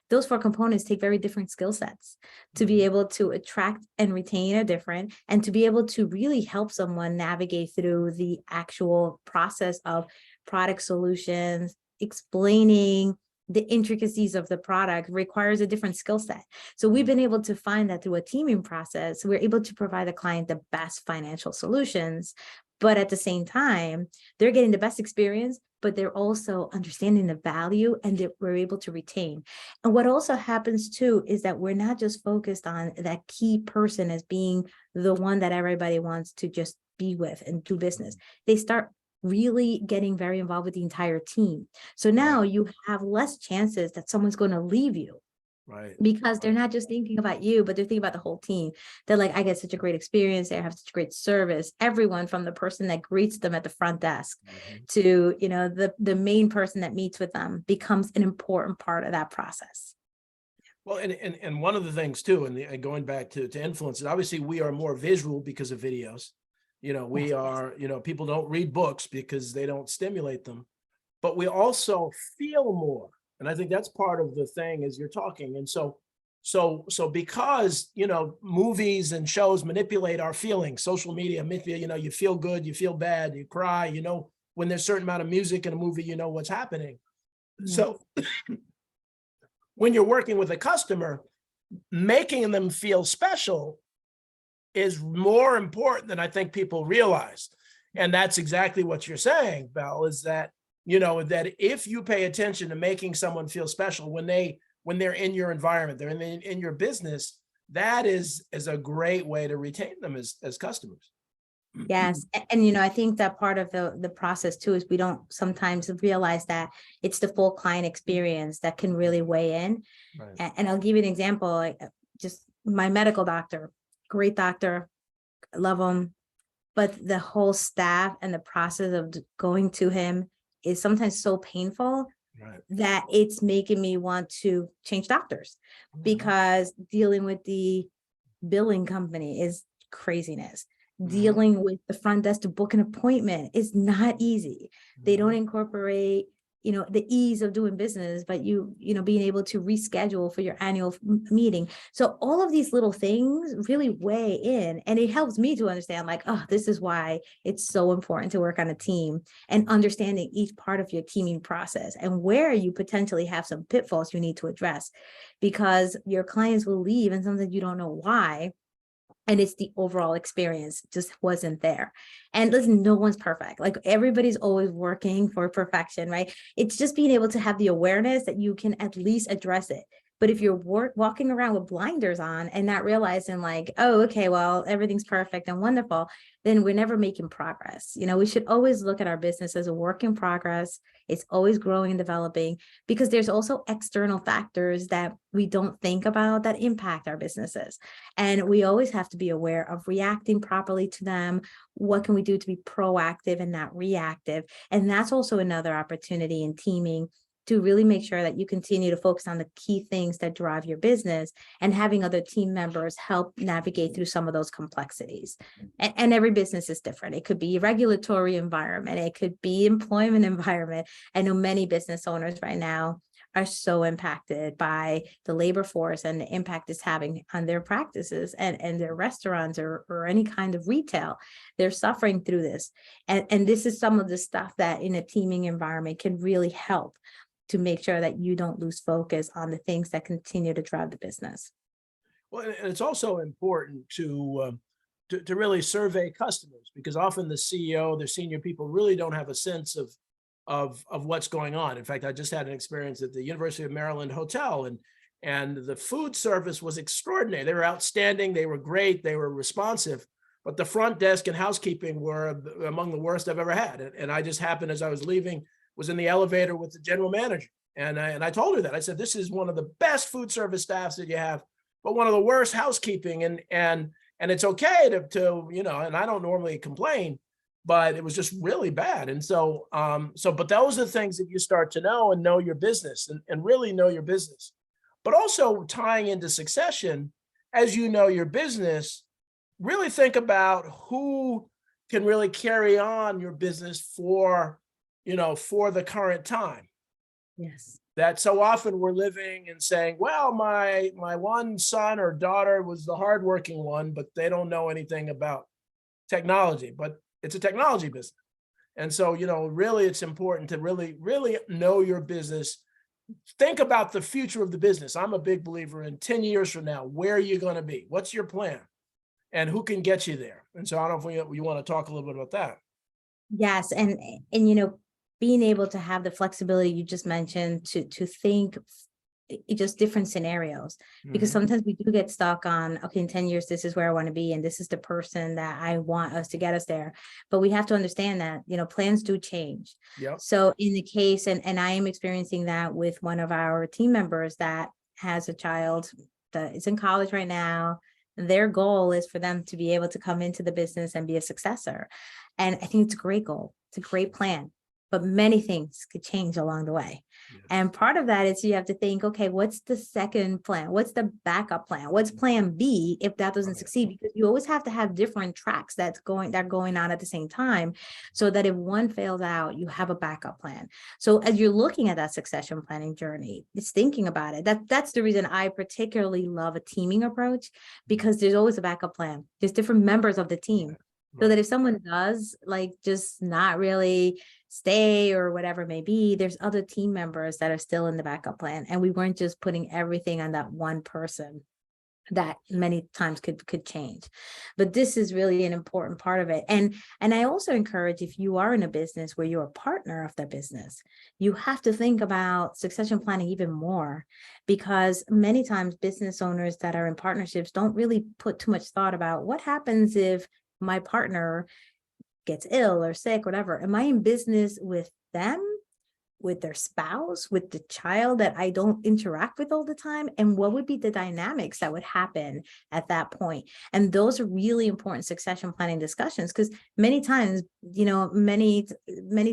Those four components take very different skill sets to be able to attract and retain are different, and to be able to really help someone navigate through the actual process of product solutions, explaining the intricacies of the product requires a different skill set. So we've been able to find that through a teaming process, we're able to provide the client the best financial solutions, but at the same time, they're getting the best experience, but they're also understanding the value, and that we're able to retain. And what also happens too is that we're not just focused on that key person as being the one that everybody wants to just be with and do business. They start really getting very involved with the entire team. So now you have less chances that someone's going to leave you. Right. Because they're not just thinking about you, but they're thinking about the whole team. They're like, I get such a great experience. They have such great service. Everyone from the person that greets them at the front desk to, the main person that meets with them becomes an important part of that process. Well, and one of the things too, and going back to influencers, obviously we are more visual because of videos. We are, people don't read books because they don't stimulate them, but we also feel more. And I think that's part of the thing as you're talking. And so because, movies and shows manipulate our feelings, social media, you feel good, you feel bad, you cry, when there's a certain amount of music in a movie, you know what's happening. So when you're working with a customer, making them feel special is more important than I think people realize. And that's exactly what you're saying, Belle, is that, that if you pay attention to making someone feel special when they're in your environment, they're in your business, that is a great way to retain them as customers. Yes. And, I think that part of the process too is we don't sometimes realize that it's the full client experience that can really weigh in. Right. And I'll give you an example, just my medical doctor, great doctor, love him, but the whole staff and the process of going to him is sometimes so painful that it's making me want to change doctors, because dealing with the billing company is craziness. Dealing with the front desk to book an appointment is not easy. They don't incorporate, the ease of doing business, but being able to reschedule for your annual meeting. So all of these little things really weigh in, and it helps me to understand, like, oh, this is why it's so important to work on a team, and understanding each part of your teaming process and where you potentially have some pitfalls you need to address, because your clients will leave and sometimes you don't know why. And it's the overall experience just wasn't there. And listen, no one's perfect. Like, everybody's always working for perfection, right? It's just being able to have the awareness that you can at least address it. But if you're walking around with blinders on and not realizing, like, oh, okay, well, everything's perfect and wonderful, then we're never making progress. We should always look at our business as a work in progress. It's always growing and developing, because there's also external factors that we don't think about that impact our businesses. And we always have to be aware of reacting properly to them. What can we do to be proactive and not reactive? And that's also another opportunity in teaming, to really make sure that you continue to focus on the key things that drive your business, and having other team members help navigate through some of those complexities. And every business is different. It could be a regulatory environment. It could be employment environment. I know many business owners right now are so impacted by the labor force and the impact it's having on their practices and their restaurants or any kind of retail. They're suffering through this. And this is some of the stuff that in a teaming environment can really help to make sure that you don't lose focus on the things that continue to drive the business. Well, and it's also important to really survey customers, because often the CEO, the senior people really don't have a sense of what's going on. In fact, I just had an experience at the University of Maryland Hotel, and the food service was extraordinary. They were outstanding. They were great. They were responsive, but the front desk and housekeeping were among the worst I've ever had. And I just happened, as I was leaving, was in the elevator with the general manager. And I told her that. I said, this is one of the best food service staffs that you have, but one of the worst housekeeping. And it's okay to and I don't normally complain, but it was just really bad. And so, but those are things that you start to know and know your business and really know your business. But also tying into succession, as you know your business, really think about who can really carry on your business for, for the current time. Yes. That so often we're living and saying, well, my one son or daughter was the hardworking one, but they don't know anything about technology, but it's a technology business. And so, really it's important to really, really know your business. Think about the future of the business. I'm a big believer in 10 years from now, where are you going to be? What's your plan? And who can get you there? And so I don't know if we want to talk a little bit about that. Yes. And being able to have the flexibility you just mentioned to think just different scenarios, because sometimes we do get stuck on, okay, in 10 years, this is where I want to be. And this is the person that I want us to get us there. But we have to understand that, plans do change. Yep. So in the case, and I am experiencing that with one of our team members that has a child that is in college right now. Their goal is for them to be able to come into the business and be a successor. And I think it's a great goal. It's a great plan, but many things could change along the way. Yes. And part of that is you have to think, okay, what's the second plan? What's the backup plan? What's plan B if that doesn't succeed? Because you always have to have different tracks that are going on at the same time, so that if one fails out, you have a backup plan. So as you're looking at that succession planning journey, it's thinking about it. That's the reason I particularly love a teaming approach, because there's always a backup plan. There's different members of the team. So that if someone does just not really stay or whatever it may be, there's other team members that are still in the backup plan. And we weren't just putting everything on that one person that many times could change. But this is really an important part of it. And I also encourage, if you are in a business where you're a partner of the business, you have to think about succession planning even more, because many times business owners that are in partnerships don't really put too much thought about what happens if my partner gets ill or sick, whatever. Am I in business with them, with their spouse, with the child that I don't interact with all the time? And what would be the dynamics that would happen at that point? And those are really important succession planning discussions, because many times, many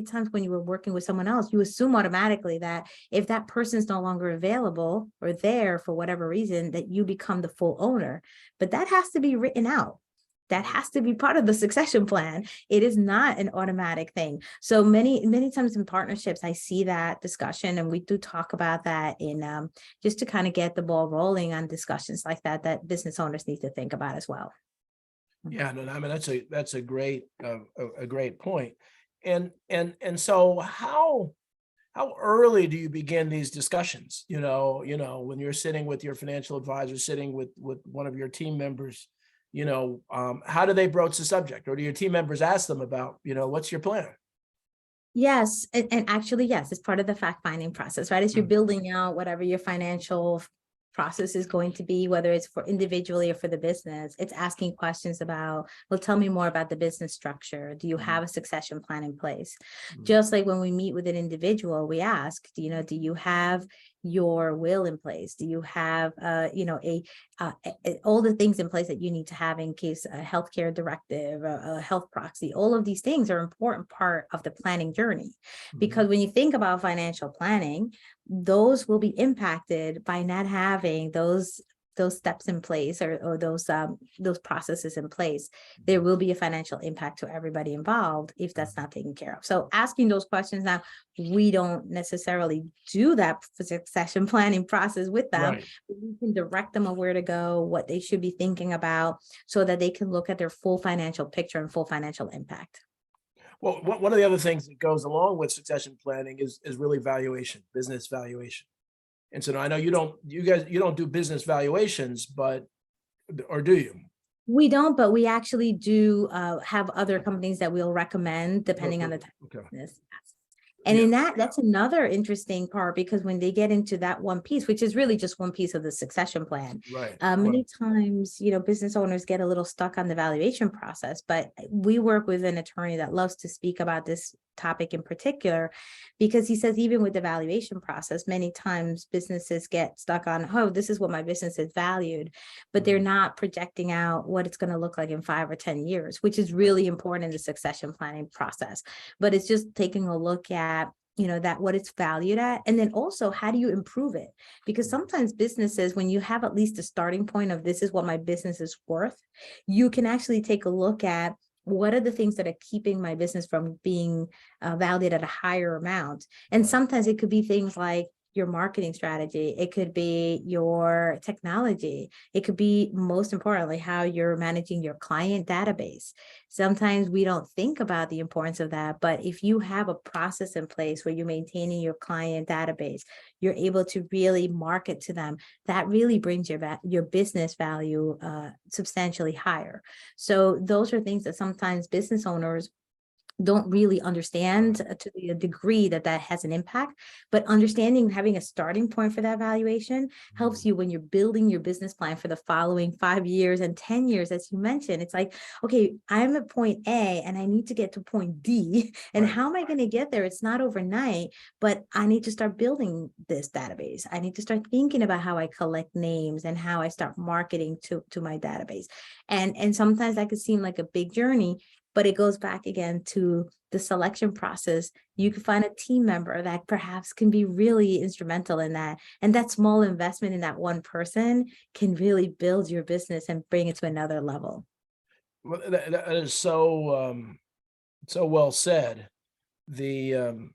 times when you were working with someone else, you assume automatically that if that person's no longer available or there for whatever reason, that you become the full owner. But that has to be written out. That has to be part of the succession plan. It is not an automatic thing. So many times in partnerships, I see that discussion, and we do talk about that in just to kind of get the ball rolling on discussions like that business owners need to think about as well. Yeah, no, I mean that's a great point. And so how early do you begin these discussions? When you're sitting with your financial advisor, sitting with one of your team members. How do they broach the subject, or do your team members ask them about, what's your plan? Yes. And actually, yes, it's part of the fact-finding process, right? As you're building out whatever your financial process is going to be, whether it's for individually or for the business, it's asking questions about, well, tell me more about the business structure. Do you have a succession plan in place? Just like when we meet with an individual, we ask, do you have your will in place? Do you have, all the things in place that you need to have in case a healthcare directive, a health proxy, all of these things are an important part of the planning journey. Because when you think about financial planning, those will be impacted by not having those steps in place or those processes in place. There will be a financial impact to everybody involved if that's not taken care of. So asking those questions now, we don't necessarily do that succession planning process with them. Right. We can direct them on where to go, what they should be thinking about, so that they can look at their full financial picture and full financial impact. Well, one of the other things that goes along with succession planning is really valuation, business valuation. And so I know you don't do business valuations, or do you? We don't, but we actually do have other companies that we'll recommend depending on the type of business. And in that's another interesting part, because when they get into that one piece, which is really just one piece of the succession plan, right? Many times, business owners get a little stuck on the valuation process, but we work with an attorney that loves to speak about this topic in particular, because he says even with the valuation process, many times businesses get stuck on, oh, this is what my business is valued, but they're not projecting out what it's going to look like in 5 or 10 years, which is really important in the succession planning process. But it's just taking a look at, that what it's valued at, and then also how do you improve it? Because sometimes businesses, when you have at least a starting point of this is what my business is worth, you can actually take a look at what are the things that are keeping my business from being valued at a higher amount. And sometimes it could be things like your marketing strategy. It could be your technology. It could be, most importantly, how you're managing your client database. Sometimes we don't think about the importance of that, but if you have a process in place where you're maintaining your client database, you're able to really market to them. That really brings your business value substantially higher. So those are things that sometimes business owners don't really understand to the degree that has an impact, but understanding, having a starting point for that valuation helps you when you're building your business plan for the following 5 years and 10 years. As you mentioned, it's like, okay, I'm at point A and I need to get to point D, and how am I going to get there? It's not overnight, but I need to start building this database. I need to start thinking about how I collect names and how I start marketing to my database. And sometimes that could seem like a big journey, but it goes back again to the selection process. You can find a team member that perhaps can be really instrumental in that. And that small investment in that one person can really build your business and bring it to another level. Well, that is so so well said. The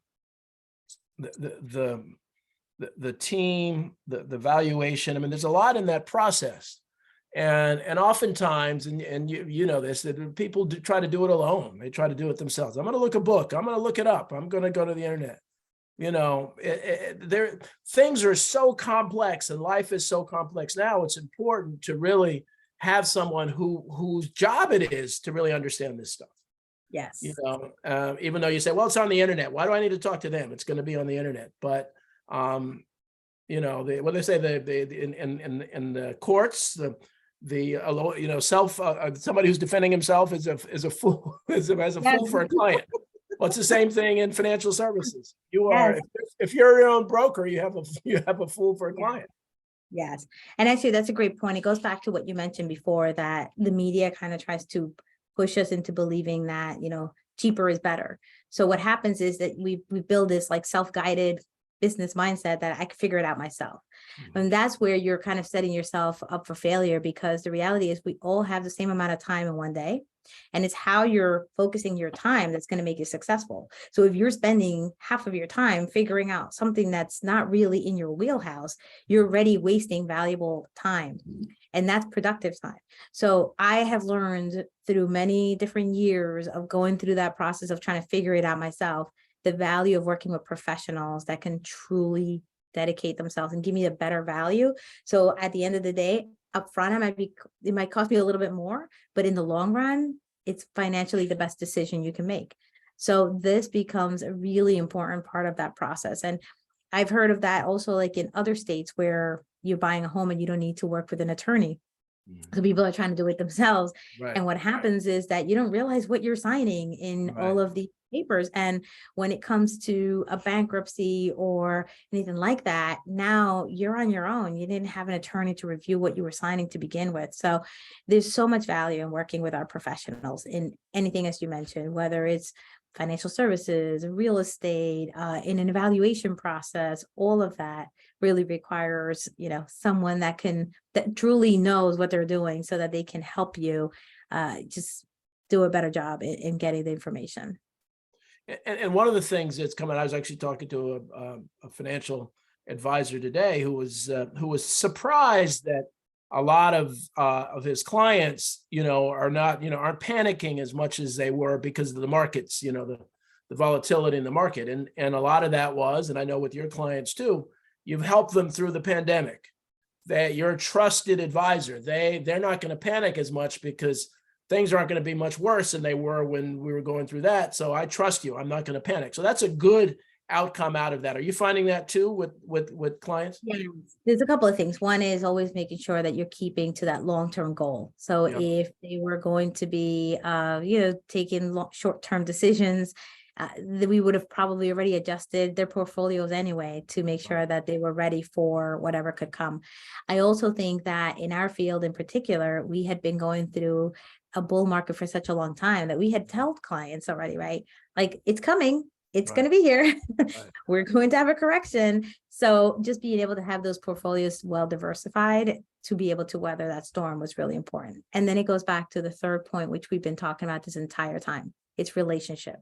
team, the valuation. I mean, there's a lot in that process. And oftentimes, and you know this, that people try to do it alone. They try to do it themselves. I'm going to look a book. I'm going to look it up. I'm going to go to the internet. Things are so complex, and life is so complex now. It's important to really have someone whose job it is to really understand this stuff. Yes. Even though you say, well, it's on the internet. Why do I need to talk to them? It's going to be on the internet. But what they say, in the courts, somebody who's defending himself is a fool, has a fool for a client. Well, it's the same thing in financial services. You are, if you're your own broker, you have a fool for a client. Yes. And actually, that's a great point. It goes back to what you mentioned before, that the media kind of tries to push us into believing that, cheaper is better. So what happens is that we build this like self-guided business mindset that I can figure it out myself. And that's where you're kind of setting yourself up for failure, because the reality is we all have the same amount of time in one day. And it's how you're focusing your time that's going to make you successful. So if you're spending half of your time figuring out something that's not really in your wheelhouse, you're already wasting valuable time. And that's productive time. So I have learned through many different years of going through that process of trying to figure it out myself, the value of working with professionals that can truly dedicate themselves and give me a better value. So at the end of the day, upfront, it might cost me a little bit more, but in the long run, it's financially the best decision you can make. So this becomes a really important part of that process. And I've heard of that also, like in other states where you're buying a home and you don't need to work with an attorney. So people are trying to do it themselves. And what happens is that you don't realize what you're signing in all of the papers. And when it comes to a bankruptcy or anything like that, now you're on your own. You didn't have an attorney to review what you were signing to begin with. So there's so much value in working with our professionals in anything, as you mentioned, whether it's financial services, real estate, in an evaluation process. All of that really requires, someone that truly knows what they're doing, so that they can help you just do a better job in getting the information. And one of the things that's coming, I was actually talking to a financial advisor today who was surprised that a lot of his clients, aren't panicking as much as they were because of the markets, the volatility in the market. And a lot of that was, and I know with your clients too, you've helped them through the pandemic. That you're a trusted advisor. They're not going to panic as much because things aren't going to be much worse than they were when we were going through that. So I trust you. I'm not going to panic. So that's a good outcome out of that. Are you finding that too with clients? Yeah, there's a couple of things. One is always making sure that you're keeping to that long-term goal. So if they were going to be, taking short-term decisions, we would have probably already adjusted their portfolios anyway to make sure that they were ready for whatever could come. I also think that in our field in particular, we had been going through a bull market for such a long time that we had told clients already, right? Like, it's coming, it's going to be here. We're going to have a correction. So just being able to have those portfolios well diversified to be able to weather that storm was really important. And then it goes back to the third point, which we've been talking about this entire time. It's relationship.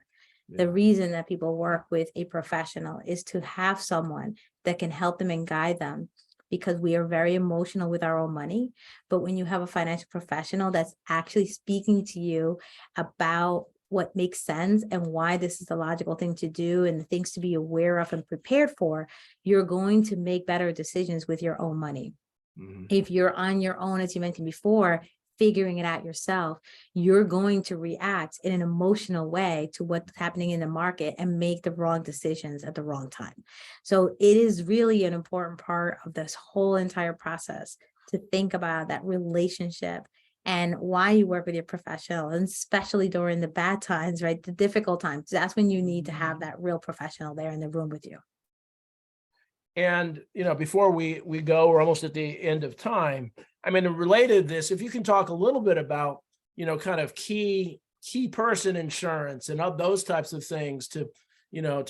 The reason that people work with a professional is to have someone that can help them and guide them, because we are very emotional with our own money. But when you have a financial professional that's actually speaking to you about what makes sense and why this is the logical thing to do and the things to be aware of and prepared for, you're going to make better decisions with your own money. If you're on your own, as you mentioned before, figuring it out yourself, you're going to react in an emotional way to what's happening in the market and make the wrong decisions at the wrong time. So it is really an important part of this whole entire process to think about that relationship and why you work with your professional, and especially during the bad times, right? The difficult times. That's when you need to have that real professional there in the room with you. And, before we go, we're almost at the end of time. I mean, related to this, if you can talk a little bit about, kind of key person insurance and those types of things to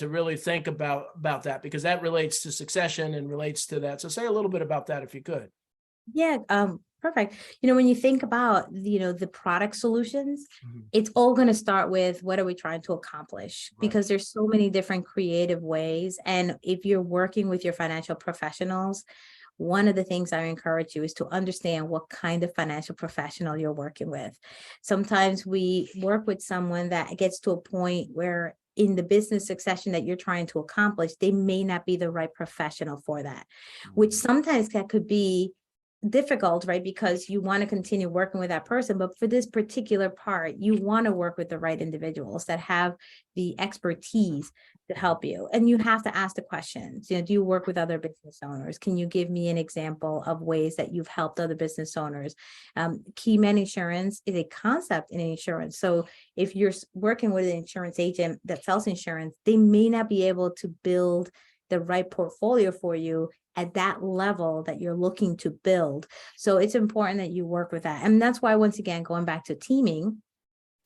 really think about that, because that relates to succession and relates to that. So say a little bit about that if you could. Yeah, perfect. When you think about, the product solutions, it's all going to start with what are we trying to accomplish? Because there's so many different creative ways. And if you're working with your financial professionals, one of the things I encourage you is to understand what kind of financial professional you're working with. Sometimes we work with someone that gets to a point where in the business succession that you're trying to accomplish, they may not be the right professional for that, which sometimes that could be difficult, right? Because you want to continue working with that person, but for this particular part, you want to work with the right individuals that have the expertise to help you. And you have to ask the questions, do you work with other business owners? Can you give me an example of ways that you've helped other business owners? Key man insurance is a concept in insurance. So if you're working with an insurance agent that sells insurance, they may not be able to build the right portfolio for you at that level that you're looking to build. So it's important that you work with that. And that's why, once again, going back to teaming,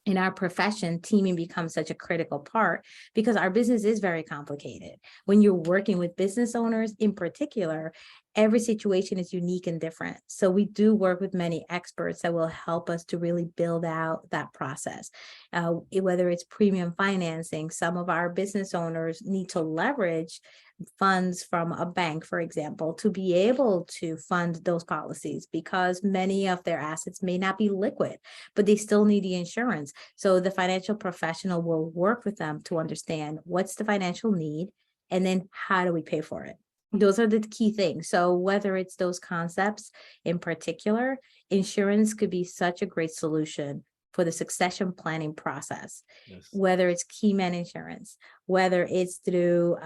in our profession, teaming becomes such a critical part, because our business is very complicated. When you're working with business owners in particular, every situation is unique and different. So we do work with many experts that will help us to really build out that process. Whether it's premium financing, some of our business owners need to leverage funds from a bank, for example, to be able to fund those policies, because many of their assets may not be liquid, but they still need the insurance. So the financial professional will work with them to understand what's the financial need, and then how do we pay for it? Those are the key things. So whether it's those concepts in particular, insurance could be such a great solution for the succession planning process, whether it's key man insurance, whether it's through,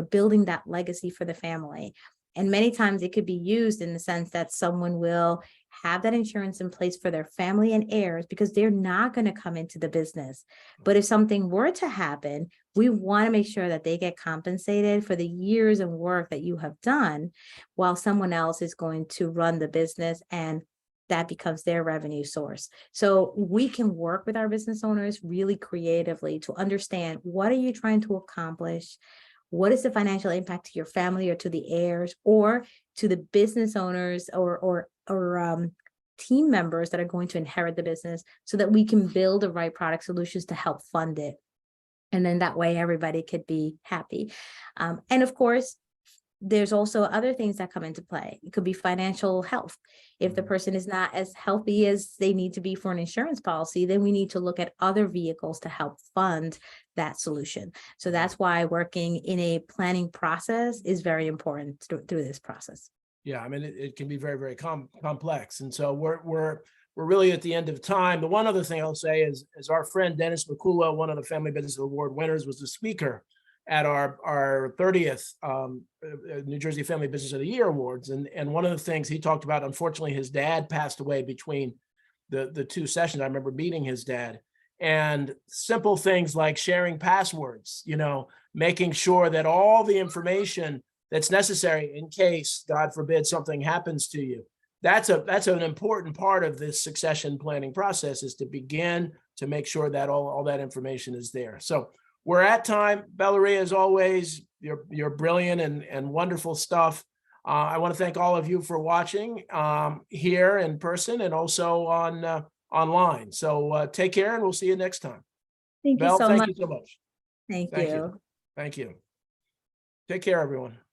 building that legacy for the family. And many times it could be used in the sense that someone will have that insurance in place for their family and heirs, because they're not going to come into the business. But if something were to happen, we want to make sure that they get compensated for the years of work that you have done, while someone else is going to run the business, and that becomes their revenue source. So we can work with our business owners really creatively to understand, what are you trying to accomplish? What is the financial impact to your family or to the heirs or to the business owners or team members that are going to inherit the business, so that we can build the right product solutions to help fund it. And then that way everybody could be happy. And of course, there's also other things that come into play. It could be financial health. If the person is not as healthy as they need to be for an insurance policy, then we need to look at other vehicles to help fund that solution. So that's why working in a planning process is very important through this process. Yeah, I mean, it can be very, very complex. And so we're really at the end of time. The one other thing I'll say is our friend Dennis McCullough, one of the Family Business Award winners, was the speaker at our 30th New Jersey Family Business of the Year Awards. And one of the things he talked about, unfortunately, his dad passed away between the two sessions. I remember meeting his dad. and simple things like sharing passwords, making sure that all the information that's necessary in case, God forbid, something happens to you. That's an important part of this succession planning process, is to begin to make sure that all that information is there. So we're at time. Bellaria, as always, you're brilliant and wonderful stuff. I want to thank all of you for watching here in person and also on online. So take care, and we'll see you next time. Thank you Belle, so thank much. you so much. Thank Thank you. you. Thank you. Take care, everyone.